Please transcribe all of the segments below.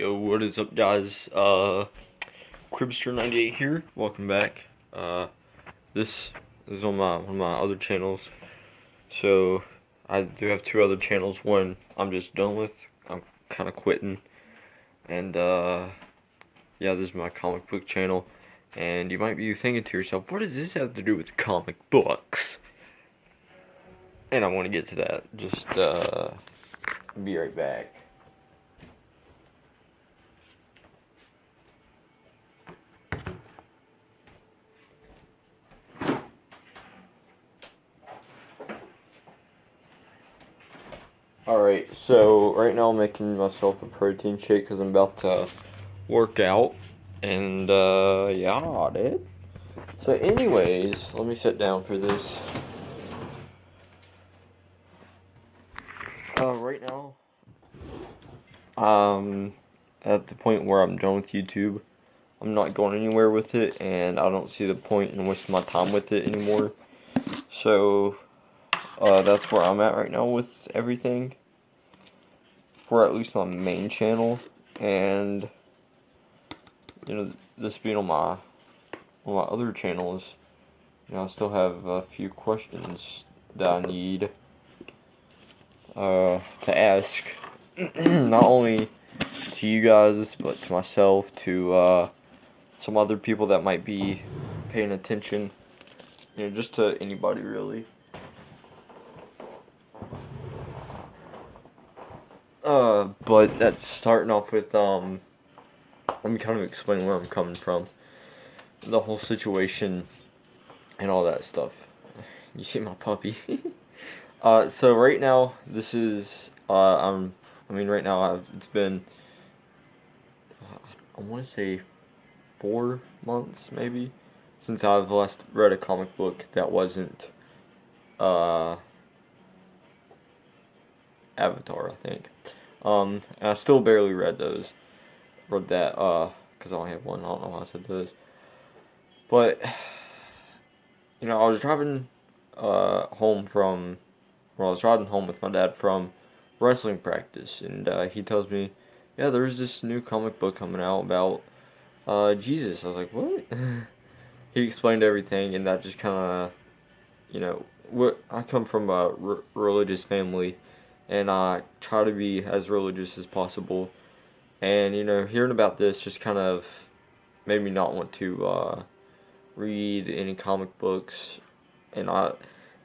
Yo, what is up, guys? Cribster98 here. Welcome back. This is on one of my other channels. So I do have two other channels. One I'm just done with. I'm kind of quitting. And yeah, this is my comic book channel. And you might be thinking to yourself, what does this have to do with comic books? And I want to get to that. Just be right back. Alright, so right now I'm making myself a protein shake because I'm about to work out. And yeah, dude. So anyways, let me sit down for this. Right now, at the point where I'm done with YouTube. I'm not going anywhere with it, and I don't see the point in wasting my time with it anymore. So, that's where I'm at right now with everything. For at least my main channel. And, you know, this being on my other channels, you know, I still have a few questions that I need to ask. Not only to you guys, but to myself, to some other people that might be paying attention, you know, just to anybody really. But that's starting off with, let me kind of explain where I'm coming from, the whole situation, and all that stuff. You see my puppy? So right now, this is, right now, it's been, I want to say 4 months, maybe, since I've last read a comic book that wasn't, Avatar, I think. And I still barely read those. Read that, because I only have one. I don't know why I said those. But, you know, I was driving, home with my dad from wrestling practice. And, he tells me, yeah, there's this new comic book coming out about, Jesus. I was like, what? He explained everything, and that just kind of, you know, I come from a religious family, and I try to be as religious as possible. And, you know, hearing about this just kind of made me not want to read any comic books. And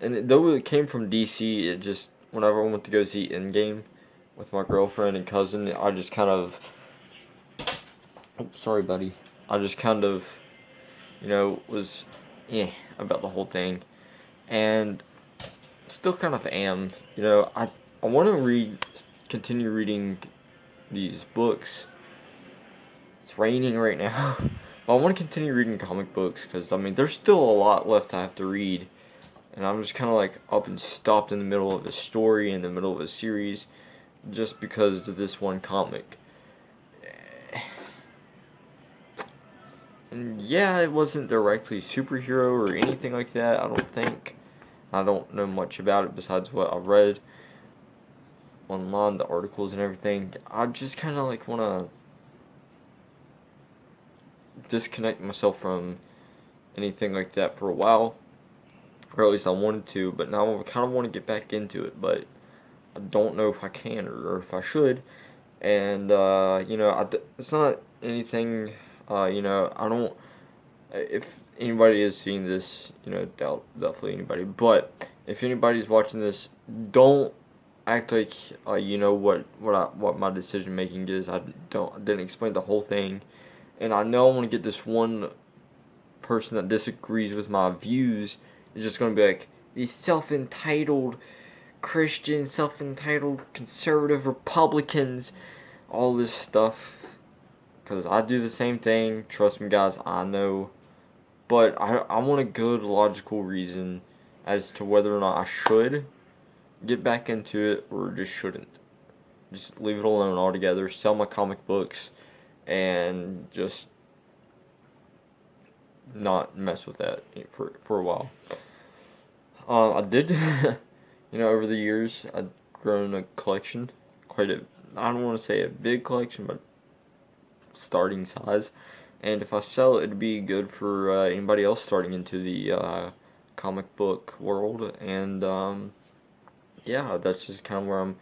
though it came from DC, it just, whenever I went to go see Endgame with my girlfriend and cousin, I just kind of, oh, sorry buddy, I just kind of, you know, was about the whole thing. And still kind of am, you know, I want to continue reading these books. It's raining right now. But I want to continue reading comic books because, I mean, there's still a lot left I have to read. And I'm just kind of like up and stopped in the middle of a story, in the middle of a series, just because of this one comic. And yeah, it wasn't directly superhero or anything like that, I don't think. I don't know much about it besides what I read online, the articles and everything. I just kind of like want to disconnect myself from anything like that for a while, or at least I wanted to, but now I kind of want to get back into it, but I don't know if I can or if I should. And you know, it's not anything, you know, I don't, if anybody is seeing this, you know, definitely anybody, but if anybody's watching this, don't act like you know what my decision making is. I didn't explain the whole thing, and I know I want to get this one person that disagrees with my views is just gonna be like, these self-entitled Christians, self-entitled conservative Republicans, all this stuff, because I do the same thing, trust me guys, I know. But I want a good logical reason as to whether or not I should get back into it or just shouldn't. Just leave it alone altogether, sell my comic books, and just not mess with that for a while. I did, you know, over the years, I've grown a collection, I don't want to say a big collection, but starting size, and if I sell it, it'd be good for anybody else starting into the comic book world. And yeah, that's just kind of where I'm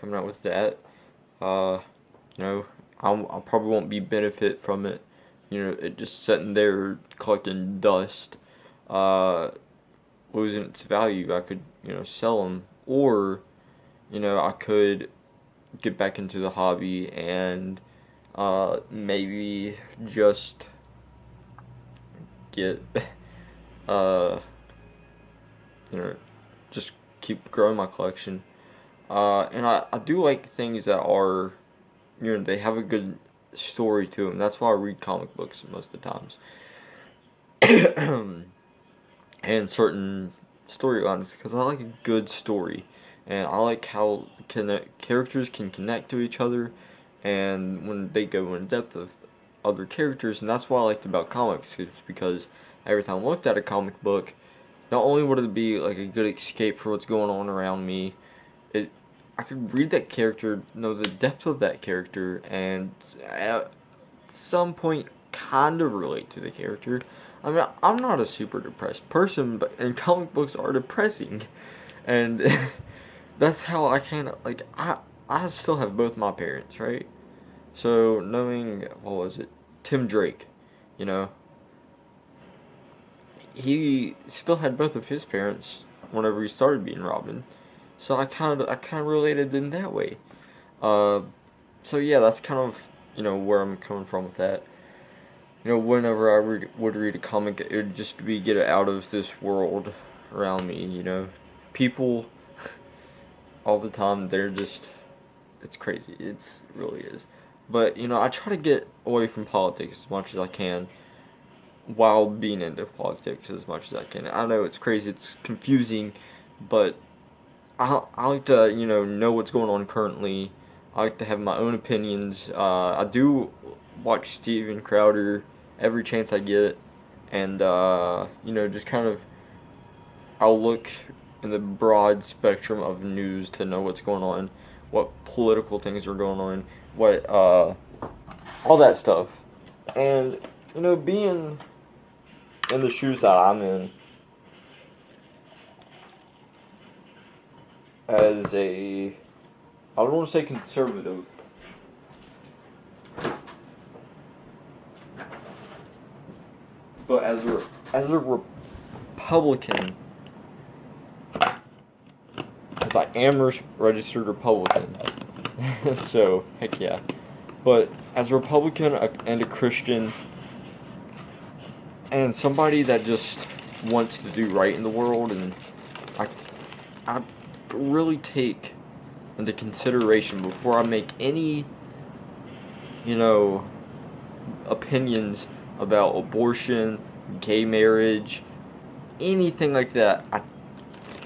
coming out with that. You know, I probably won't be benefit from it. You know, it just sitting there collecting dust, losing its value. I could, you know, sell them, or you know, I could get back into the hobby and maybe just get you know, just keep growing my collection. And I do like things that are, you know, they have a good story to them. That's why I read comic books most of the times. And certain storylines, because I like a good story. And I like how characters can connect to each other, and when they go in depth of other characters. And that's what I liked about comics, is because every time I looked at a comic book, not only would it be like a good escape for what's going on around me, I could read that character, know the depth of that character, and at some point kind of relate to the character. I mean, I'm not a super depressed person, and comic books are depressing, and that's how I kind of, like, I still have both my parents, right? So, knowing, what was it, Tim Drake, you know, he still had both of his parents whenever he started being Robin. So I kind of related in that way. So yeah, that's kind of, you know, where I'm coming from with that. You know, whenever I would read a comic, it would just be get it out of this world around me. You know, people all the time, they're just, it's crazy. It really is. But you know, I try to get away from politics as much as I can, while being into politics as much as I can. I know it's crazy, it's confusing, but I like to, you know what's going on currently. I like to have my own opinions. I do watch Steven Crowder every chance I get, and you know, just kind of, I'll look in the broad spectrum of news to know what's going on, what political things are going on, what all that stuff. And you know, being in the shoes that I'm in, as a, I don't want to say conservative, but as a Republican, because I am a registered Republican, so heck yeah. But as a Republican and a Christian, and somebody that just wants to do right in the world, and I really take into consideration before I make any, you know, opinions about abortion, gay marriage, anything like that. I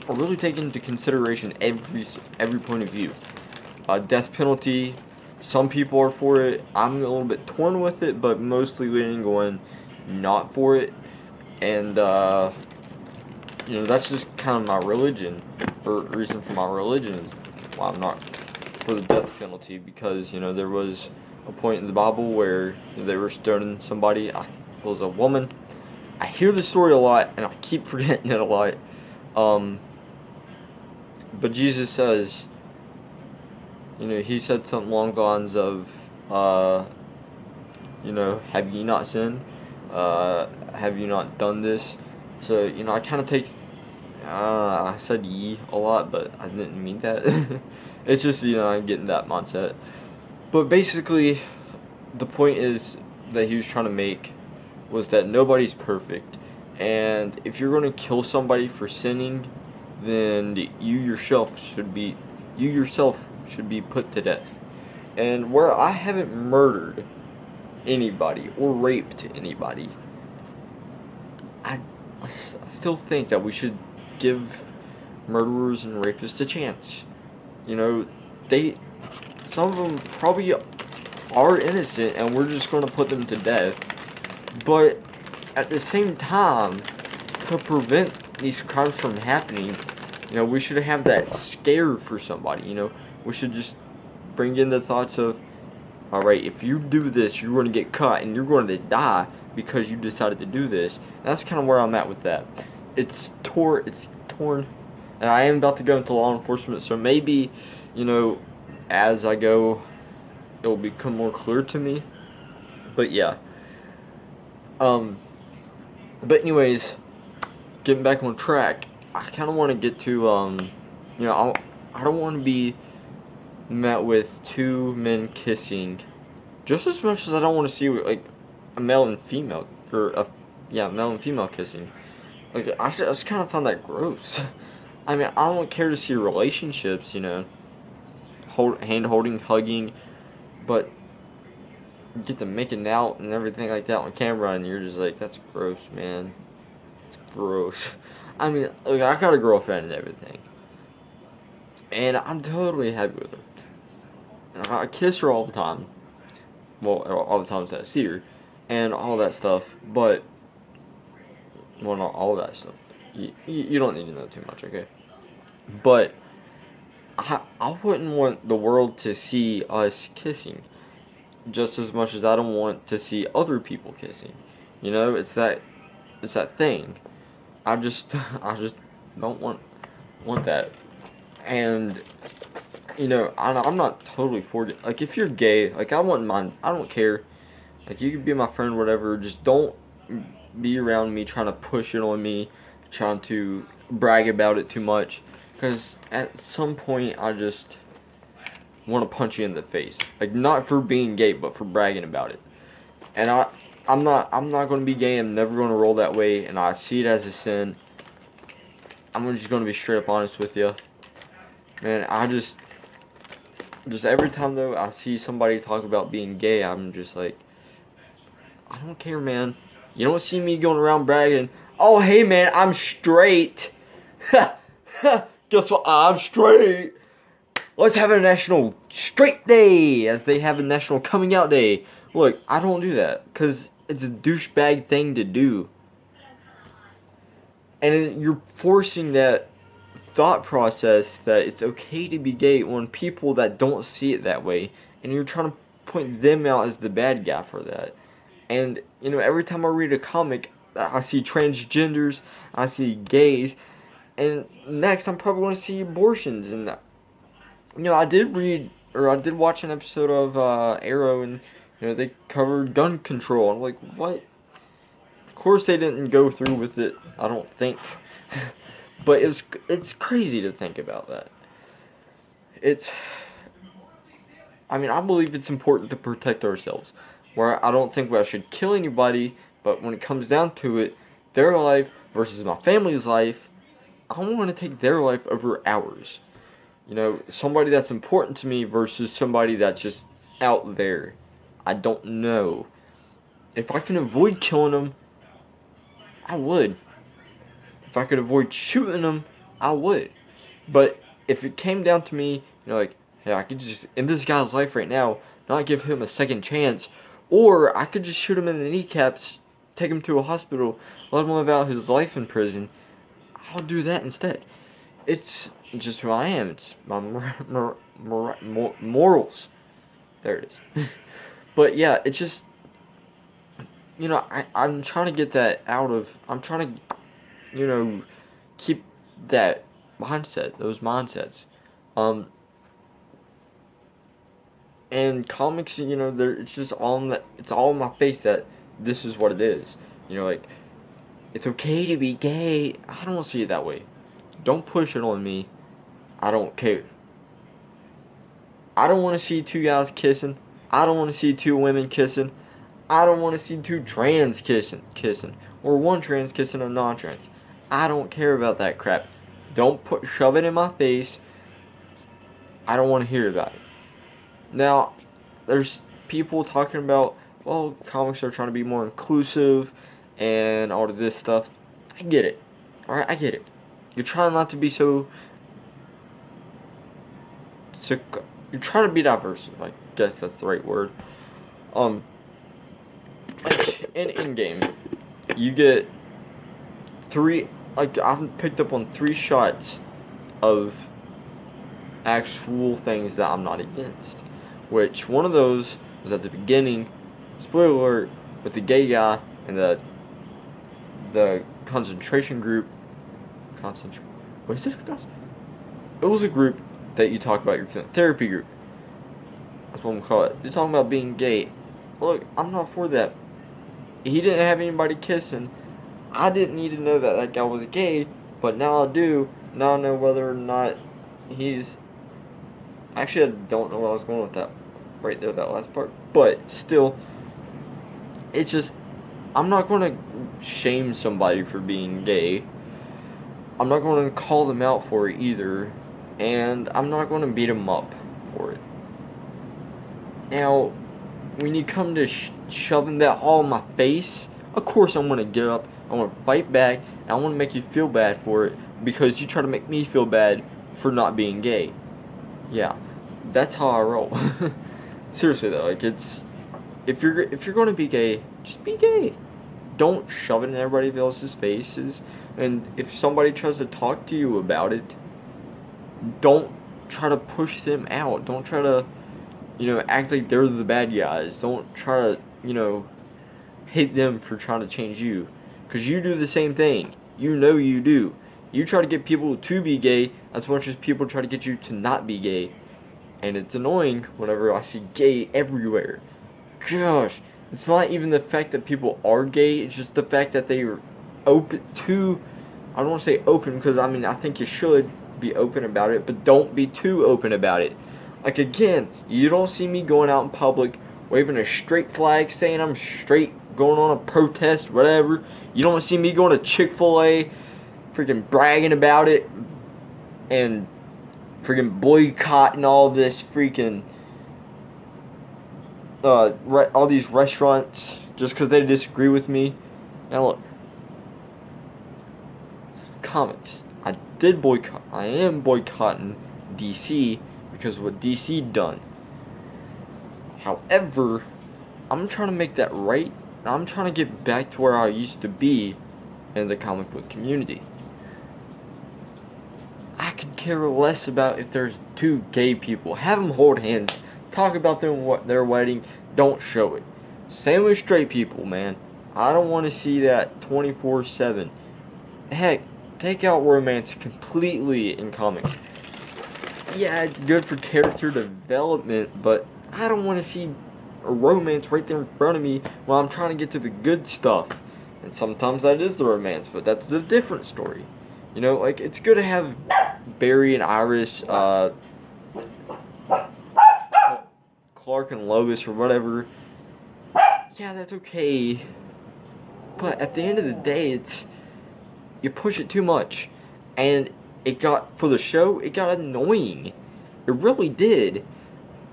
really take into consideration every point of view. Death penalty, some people are for it. I'm a little bit torn with it, but mostly leaning going not for it. And you know, that's just kind of my religion, or reason for my religion is why I'm not for the death penalty, because you know, there was a point in the Bible where they were stoning somebody. It was a woman. I hear the story a lot, and I keep forgetting it a lot. But Jesus says, you know, he said something along the lines of, you know, have ye not sinned? Have you not done this? So, you know, I kind of take, I said ye a lot, but I didn't mean that. It's just, you know, I get in that mindset. But basically, the point is that he was trying to make was that nobody's perfect. And if you're going to kill somebody for sinning, then you yourself should be put to death. And where I haven't murdered anybody or raped anybody, I still think that we should give murderers and rapists a chance. You know, some of them probably are innocent, and we're just going to put them to death. But at the same time, to prevent these crimes from happening, you know, we should have that scare for somebody. You know, we should just bring in the thoughts of, Alright, if you do this, you're going to get cut and you're going to die because you decided to do this. And that's kind of where I'm at with that. It's torn, and I am about to go into law enforcement, so maybe, you know, as I go, it will become more clear to me. But yeah. But anyways, getting back on track, I kind of want to get to, you know, I don't want to be met with two men kissing, just as much as I don't want to see like a male and female, or male and female kissing. Like I just kind of find that gross. I mean, I don't care to see relationships, you know, hand holding, hugging, but get them making out and everything like that on camera, and you're just like, that's gross, man. It's gross. I mean, look, I got a girlfriend and everything, and I'm totally happy with her. And I kiss her all the time. Well, all the times that I see her, and all that stuff. But, well, not all that stuff. You don't need to know too much, okay? But I wouldn't want the world to see us kissing just as much as I don't want to see other people kissing. You know, it's that thing. I just don't want that. And you know, I'm not totally for it. Like, if you're gay, like, I wouldn't mind. I don't care. Like, you could be my friend, whatever. Just don't be around me trying to push it on me, trying to brag about it too much. Because at some point, I just want to punch you in the face. Like, not for being gay, but for bragging about it. And I'm not going to be gay. I'm never going to roll that way. And I see it as a sin. I'm just going to be straight up honest with you. Man, I just every time though I see somebody talk about being gay, I'm just like, I don't care, man. You don't see me going around bragging, oh hey man, I'm straight. Guess what? I'm straight. Let's have a national straight day, as they have a national coming out day. Look, I don't do that because it's a douchebag thing to do, and you're forcing that thought process that it's okay to be gay on people that don't see it that way, and you're trying to point them out as the bad guy for that. And you know, every time I read a comic, I see transgenders, I see gays, and next I'm probably going to see abortions. And you know, I did watch an episode of Arrow, and you know, they covered gun control. I'm like, what? Of course they didn't go through with it, I don't think. But it's crazy to think about that. I mean, I believe it's important to protect ourselves. Where I don't think I should kill anybody, but when it comes down to it, their life versus my family's life, I want to take their life over ours. You know, somebody that's important to me versus somebody that's just out there. I don't know. If I can avoid killing them, I would. If I could avoid shooting them, I would. But if it came down to me, you know, like, hey, I could just end this guy's life right now, not give him a second chance, or I could just shoot him in the kneecaps, take him to a hospital, let him live out his life in prison, I'll do that instead. It's just who I am. It's my morals. There it is. But yeah, it's just, you know, I'm trying to get that out of, I'm trying to, you know, keep that mindset, those mindsets. And comics, you know, it's just it's all in my face that this is what it is. You know, like, it's okay to be gay. I don't see it that way. Don't push it on me. I don't care. I don't want to see two guys kissing. I don't want to see two women kissing. I don't want to see two trans kissing. Or one trans kissing a non-trans. I don't care about that crap. Don't shove it in my face. I don't want to hear about it. Now, there's people talking about, well, comics are trying to be more inclusive and all of this stuff. I get it. Alright, I get it. You're trying not to be so you're trying to be diverse. I guess that's the right word. Like, in game, you get I've picked up on 3 shots of actual things that I'm not against. Which, one of those was at the beginning, spoiler alert, with the gay guy and the concentration group. What is it? It was a group that you talk about your therapy group. That's what I'm call it. They're talking about being gay. Look, I'm not for that. He didn't have anybody kissing. I didn't need to know that that guy was gay, but now I do. Now I know whether or not he's... Actually, I don't know where I was going with that. Right there, that last part. But, still, it's just... I'm not going to shame somebody for being gay. I'm not going to call them out for it either. And I'm not going to beat them up for it. Now, when you come to shoving that all in my face, of course I'm going to get up, I want to fight back, and I want to make you feel bad for it, because you try to make me feel bad for not being gay. Yeah, that's how I roll. Seriously though, like, it's, if you're going to be gay, just be gay. Don't shove it in everybody else's faces, and if somebody tries to talk to you about it, don't try to push them out. Don't try to, act like they're the bad guys. Don't try to, hate them for trying to change you. Because you do the same thing. You know you do. You try to get people to be gay as much as people try to get you to not be gay. And it's annoying whenever I see gay everywhere. Gosh, it's not even the fact that people are gay. It's just the fact that they are open to, I don't want to say open, because I think you should be open about it, but don't be too open about it. Like, again, you don't see me going out in public waving a straight flag saying I'm straight, going on a protest, whatever. You don't see me going to Chick-fil-A freaking bragging about it and freaking boycotting all this freaking all these restaurants just because they disagree with me. Now look, comics, I am boycotting DC because of what DC done. However, I'm trying to make that right. I'm trying to get back to where I used to be in the comic book community. I could care less about if there's two gay people. Have them hold hands. Talk about their wedding. Don't show it. Same with straight people, man. I don't want to see that 24/7. Heck, take out romance completely in comics. Yeah, it's good for character development, but I don't want to see a romance right there in front of me while I'm trying to get to the good stuff. And sometimes that is the romance, but that's the different story. Like, it's good to have Barry and Iris, Clark and Lois, or whatever. Yeah, that's okay. But at the end of the day, you push it too much. And for the show, it got annoying. It really did.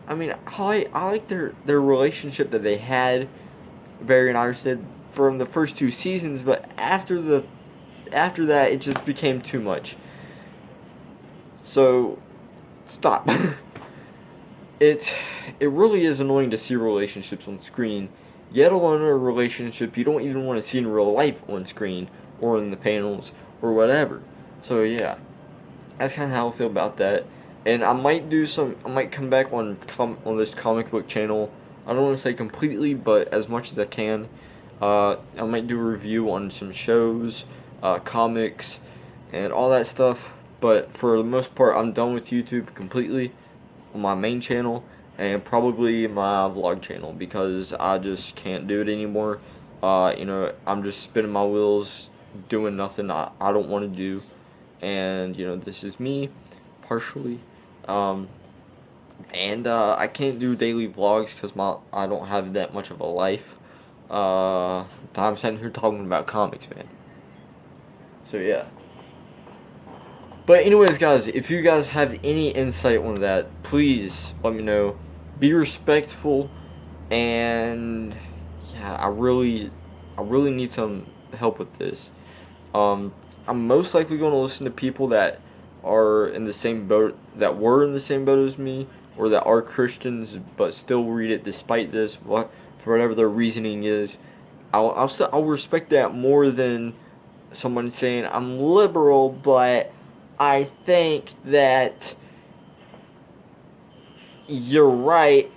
I like their relationship that they had, Barry and Iris did, from the first 2 seasons, but after that, it just became too much. So, stop. It really is annoying to see relationships on screen, yet alone a relationship you don't even want to see in real life on screen, or in the panels, or whatever. So yeah, that's kind of how I feel about that. And I might come back on this comic book channel. I don't want to say completely, but as much as I can. I might do a review on some shows, comics, and all that stuff. But for the most part, I'm done with YouTube completely on my main channel and probably my vlog channel, because I just can't do it anymore. I'm just spinning my wheels, doing nothing I don't want to do. And this is me, partially. I can't do daily vlogs because I don't have that much of a life. I'm sitting here talking about comics, man. So yeah. But anyways, guys, if you guys have any insight on that, please let me know. Be respectful, and yeah, I really need some help with this. I'm most likely going to listen to people that are in the same boat, that were in the same boat as me, or that are Christians but still read it despite this, for whatever their reasoning is. I'll respect that more than someone saying I'm liberal, but I think that you're right,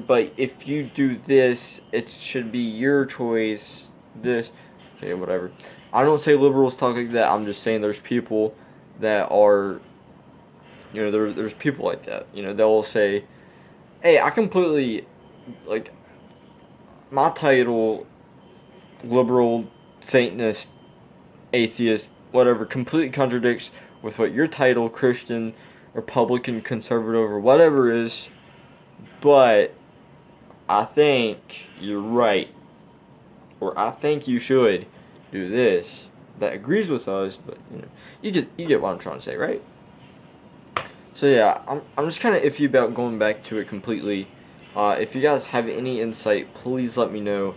but if you do this, it should be your choice. This, okay, whatever. I don't say liberals talk like that. I'm just saying there's people that are, there's people like that. They'll say, "Hey, I completely like my title, liberal, Satanist, atheist, whatever, completely contradicts with what your title, Christian, Republican, conservative, or whatever is, but I think you're right, or I think you should do this that agrees with us, but you get what I'm trying to say, right?" So yeah, I'm just kind of iffy about going back to it completely. If you guys have any insight, please let me know.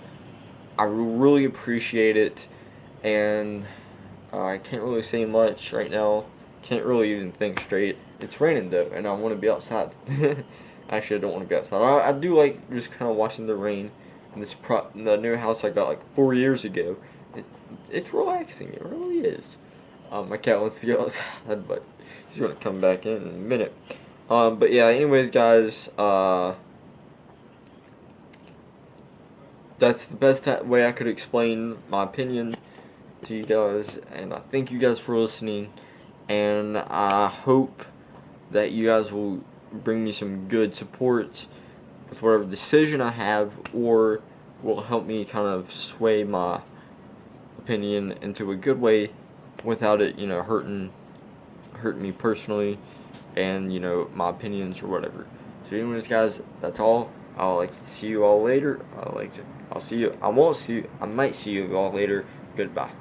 I really appreciate it, and I can't really say much right now. Can't really even think straight. It's raining though, and I want to be outside. Actually, I don't want to be outside. I do like just kind of watching the rain. And the new house I got like 4 years ago. It's relaxing. It really is. My cat wants to go outside, but he's gonna come back in a minute. But yeah. Anyways, guys. That's the best way I could explain my opinion to you guys, and I thank you guys for listening, and I hope that you guys will bring me some good support with whatever decision I have, or will help me kind of sway my opinion into a good way without it, hurting me personally, and my opinions or whatever. So anyways, guys, that's all. I'll like to see you all later. I'll see you. I won't see you. I might see you all later. Goodbye.